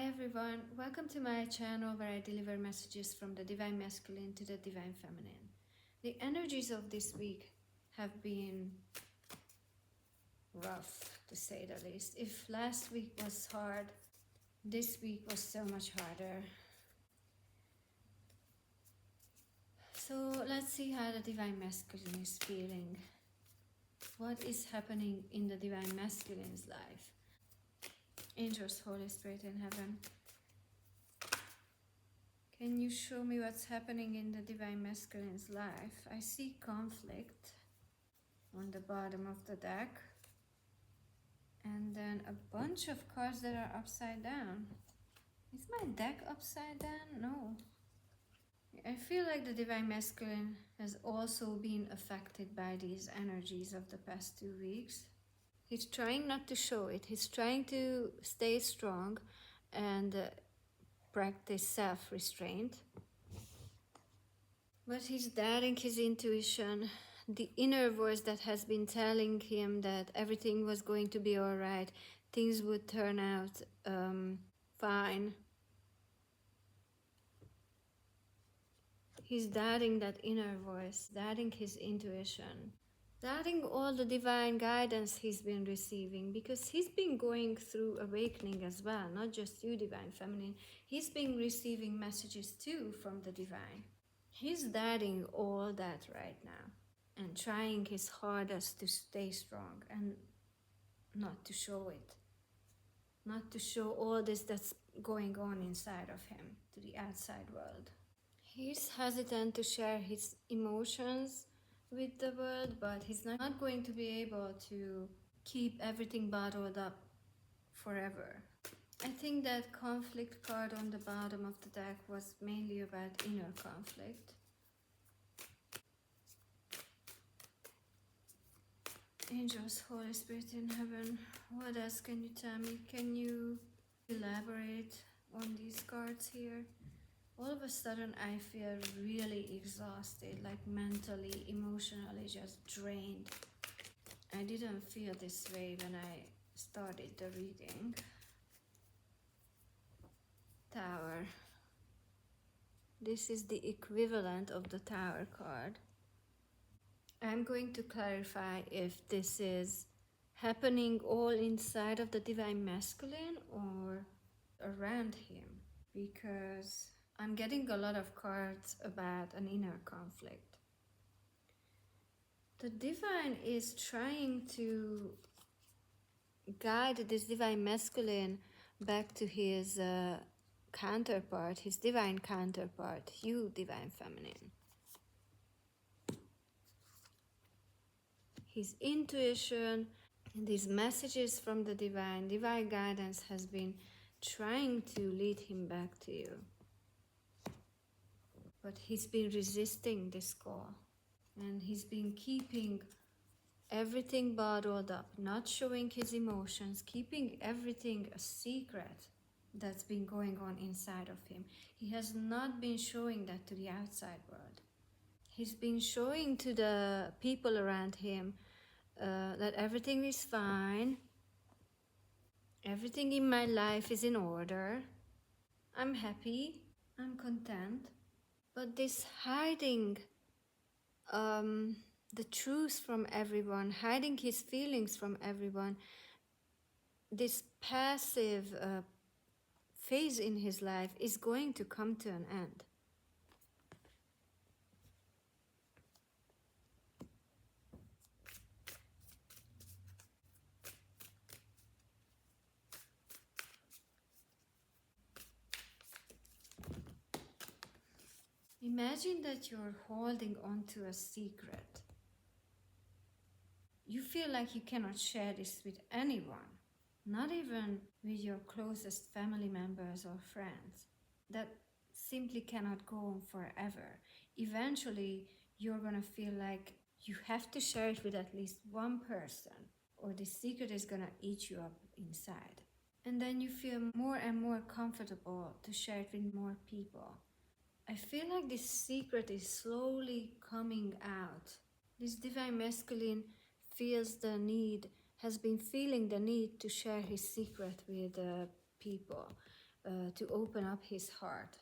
Hi everyone, welcome to my channel where I deliver messages from the Divine Masculine to the Divine Feminine. The energies of this week have been rough, to say the least. If last week was hard, this week was so much harder. So let's see how the Divine Masculine is feeling. What is happening in the Divine Masculine's life? Angels, Holy Spirit in heaven, can you show me what's happening in the Divine Masculine's life? I see conflict on the bottom of the deck. And then a bunch of cards that are upside down. Is my deck upside down? No. I feel like the Divine Masculine has also been affected by these energies of the past 2 weeks. He's trying not to show it. He's trying to stay strong and practice self-restraint. But he's doubting his intuition, the inner voice that has been telling him that everything was going to be all right, things would turn out fine. He's doubting that inner voice, doubting his intuition, doubting all the divine guidance he's been receiving, because he's been going through awakening as well, not just you, Divine Feminine. He's been receiving messages too from the Divine. He's doubting all that right now and trying his hardest to stay strong and not to show it, not to show all this that's going on inside of him to the outside world. He's hesitant to share his emotions with the world, but he's not going to be able to keep everything bottled up forever. I think that conflict card on the bottom of the deck was mainly about inner conflict. Angels, Holy Spirit in heaven, what else can you tell me? Can you elaborate on these cards here? All of a sudden I feel really exhausted, like mentally, emotionally just drained. I didn't feel this way when I started the reading. Tower. This is the equivalent of the Tower card. I'm going to clarify if this is happening all inside of the Divine Masculine or around him, because I'm getting a lot of cards about an inner conflict. The Divine is trying to guide this Divine Masculine back to his counterpart, his divine counterpart, you, Divine Feminine. His intuition, these messages from the divine guidance has been trying to lead him back to you. But he's been resisting this call. And he's been keeping everything bottled up, not showing his emotions, keeping everything a secret that's been going on inside of him. He has not been showing that to the outside world. He's been showing to the people around him that everything is fine. Everything in my life is in order. I'm happy. I'm content. But this hiding the truth from everyone, hiding his feelings from everyone, this passive phase in his life is going to come to an end. Imagine that you're holding on to a secret. You feel like you cannot share this with anyone, not even with your closest family members or friends. That simply cannot go on forever. Eventually, you're gonna feel like you have to share it with at least one person, or the secret is gonna eat you up inside. And then you feel more and more comfortable to share it with more people. I feel like this secret is slowly coming out. This Divine Masculine feels the need, has been feeling the need to share his secret with people. to open up his heart,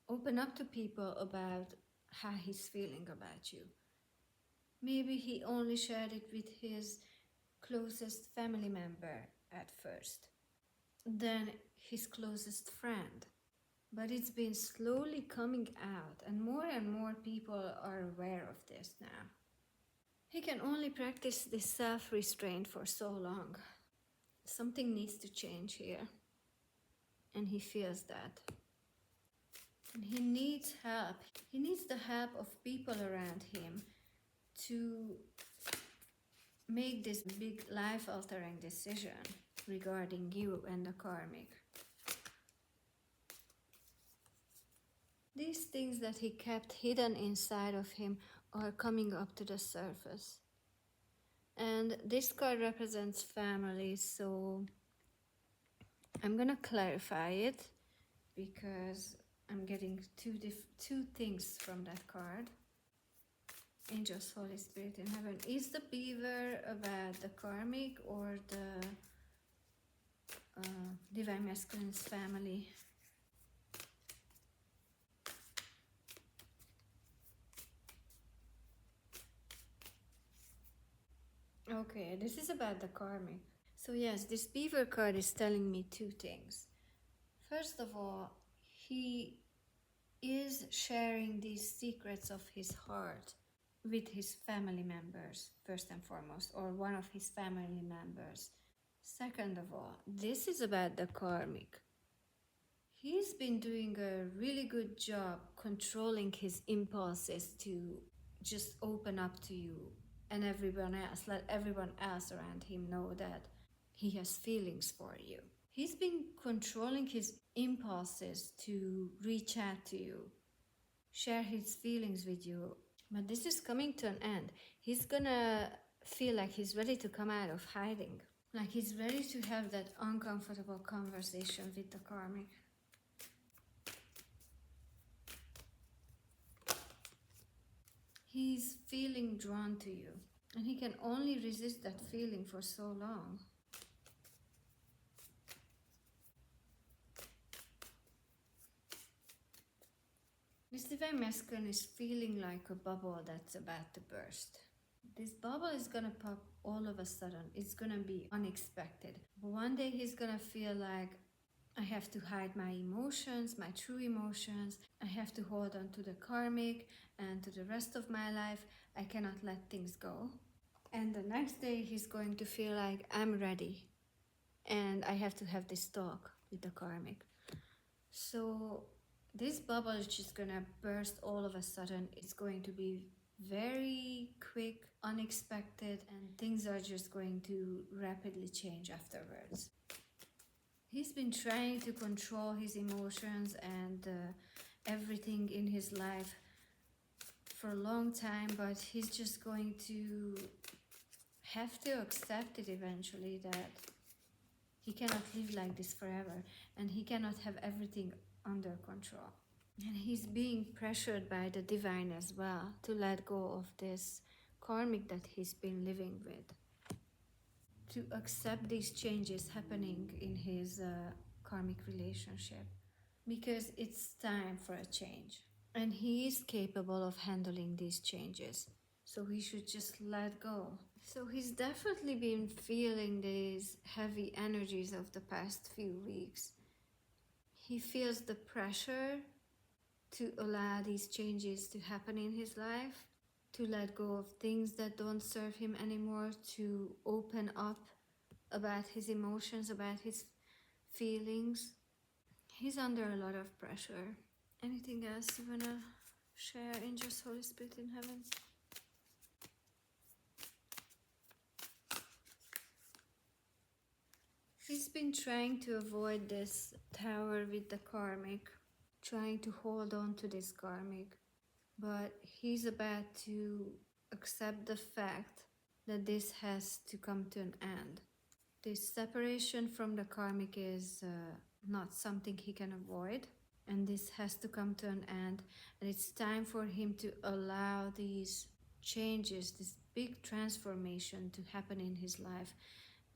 open up to people about how he's feeling about you. Maybe he only shared it with his closest family member at first, then his closest friend. But it's been slowly coming out, and more people are aware of this now. He can only practice this self-restraint for so long. Something needs to change here, and he feels that. And he needs help. He needs the help of people around him to make this big life-altering decision regarding you and the karmic. These things that he kept hidden inside of him are coming up to the surface. And this card represents family, so I'm gonna clarify it because I'm getting two things from that card. Angels, Holy Spirit in heaven. Is the beaver about the karmic or the divine masculine's family? Okay, this is about the karmic. So yes, this beaver card is telling me two things. First of all, he is sharing these secrets of his heart with his family members, first and foremost, or one of his family members. Second of all, this is about the karmic. He's been doing a really good job controlling his impulses to just open up to you and everyone else, let everyone else around him know that he has feelings for you. He's been controlling his impulses to reach out to you, share his feelings with you. But this is coming to an end. He's gonna feel like he's ready to come out of hiding. Like he's ready to have that uncomfortable conversation with the karmic. He's feeling drawn to you. And he can only resist that feeling for so long. This divine masculine is feeling like a bubble that's about to burst. This bubble is gonna pop all of a sudden. It's gonna be unexpected. But one day he's gonna feel like, I have to hide my emotions, my true emotions. I have to hold on to the karmic and to the rest of my life. I cannot let things go. And the next day he's going to feel like, I'm ready. And I have to have this talk with the karmic. So this bubble is just gonna burst all of a sudden. It's going to be very quick, unexpected, and things are just going to rapidly change afterwards. He's been trying to control his emotions and everything in his life for a long time, but he's just going to have to accept it eventually, that he cannot live like this forever and he cannot have everything under control. And he's being pressured by the divine as well to let go of this karmic that he's been living with, to accept these changes happening in his karmic relationship, because it's time for a change. And he is capable of handling these changes, so he should just let go. So he's definitely been feeling these heavy energies of the past few weeks. He feels the pressure to allow these changes to happen in his life, to let go of things that don't serve him anymore, to open up about his emotions, about his feelings. He's under a lot of pressure. Anything else you wanna share, Angels, Holy Spirit in heaven? He's been trying to avoid this tower with the karmic, trying to hold on to this karmic, but he's about to accept the fact that this has to come to an end. This separation from the karmic is not something he can avoid, and this has to come to an end, and it's time for him to allow these changes, this big transformation to happen in his life,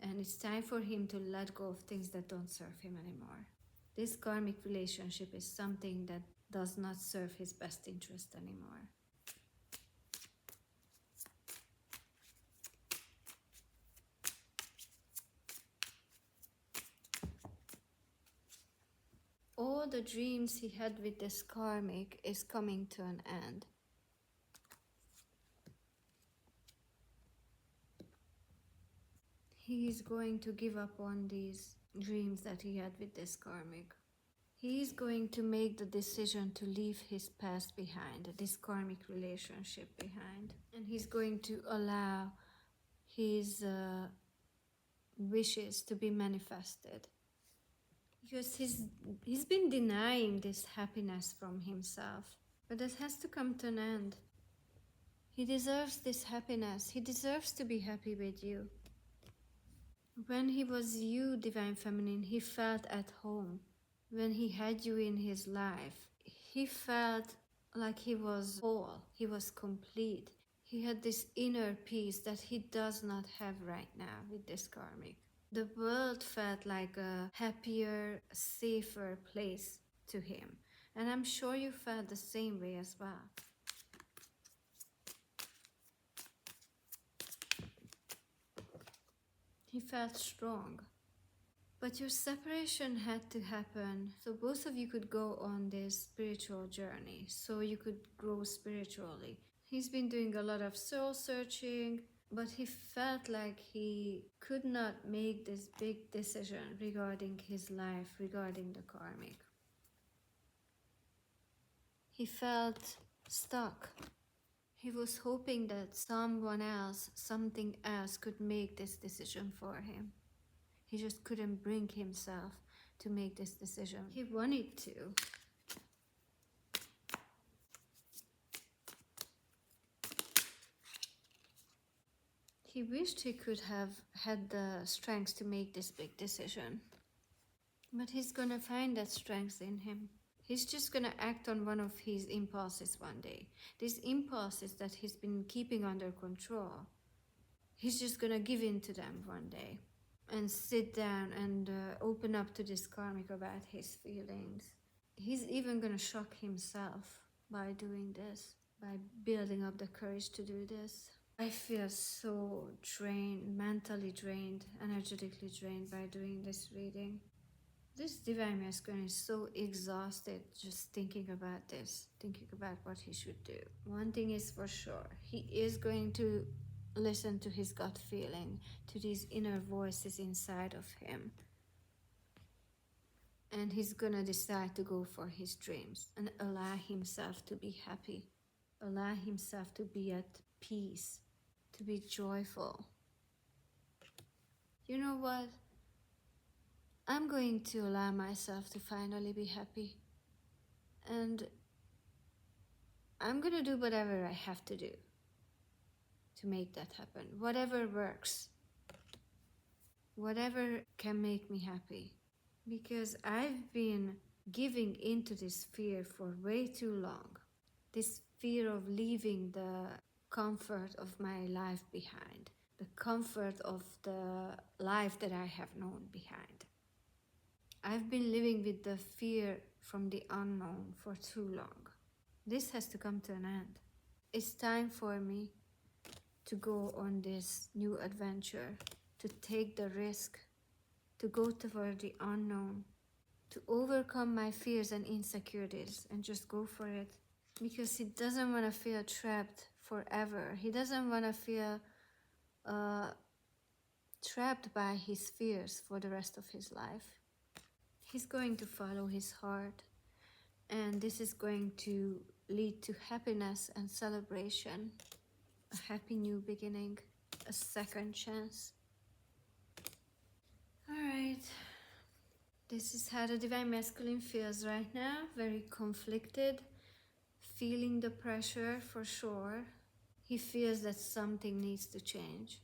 and it's time for him to let go of things that don't serve him anymore. This karmic relationship is something that does not serve his best interest anymore. All the dreams he had with this karmic is coming to an end. He is going to give up on these dreams that he had with this karmic. He is going to make the decision to leave his past behind, this karmic relationship behind. And he's going to allow his wishes to be manifested. Because he's been denying this happiness from himself. But that has to come to an end. He deserves this happiness. He deserves to be happy with you. When he was you, Divine Feminine, he felt at home. When he had you in his life, he felt like he was whole, he was complete. He had this inner peace that he does not have right now with this karmic. The world felt like a happier, safer place to him. And I'm sure you felt the same way as well. He felt strong. But your separation had to happen so both of you could go on this spiritual journey, so you could grow spiritually. He's been doing a lot of soul searching, but he felt like he could not make this big decision regarding his life, regarding the karmic. He felt stuck. He was hoping that someone else, something else could make this decision for him. He just couldn't bring himself to make this decision. He wanted to. He wished he could have had the strength to make this big decision. But he's gonna find that strength in him. He's just gonna act on one of his impulses one day. These impulses that he's been keeping under control. He's just gonna give in to them one day. And sit down and open up to this karmic about his feelings. He's even gonna shock himself by doing this, by building up the courage to do this. I feel so drained, mentally drained, energetically drained by doing this reading. This Divine Masculine is so exhausted just thinking about this, thinking about what he should do. One thing is for sure, he is going to listen to his gut feeling, to these inner voices inside of him. And he's gonna decide to go for his dreams and allow himself to be happy, allow himself to be at peace, to be joyful. You know what? I'm going to allow myself to finally be happy. And I'm gonna do whatever I have to do to make that happen. Whatever works. Whatever can make me happy. Because I've been giving into this fear for way too long. This fear of leaving the comfort of my life behind. The comfort of the life that I have known behind. I've been living with the fear from the unknown for too long. This has to come to an end. It's time for me to go on this new adventure, to take the risk, to go toward the unknown, to overcome my fears and insecurities and just go for it. Because he doesn't want to feel trapped forever. He doesn't want to feel trapped by his fears for the rest of his life. He's going to follow his heart, and this is going to lead to happiness and celebration. A happy new beginning, a second chance. Alright, this is how the Divine Masculine feels right now. Very conflicted, feeling the pressure for sure. He feels that something needs to change.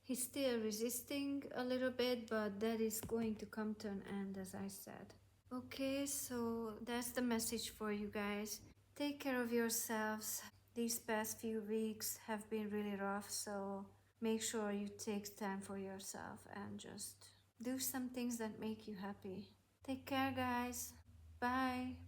He's still resisting a little bit, but that is going to come to an end, as I said. Okay, so that's the message for you guys. Take care of yourselves. These past few weeks have been really rough, so make sure you take time for yourself and just do some things that make you happy. Take care, guys. Bye.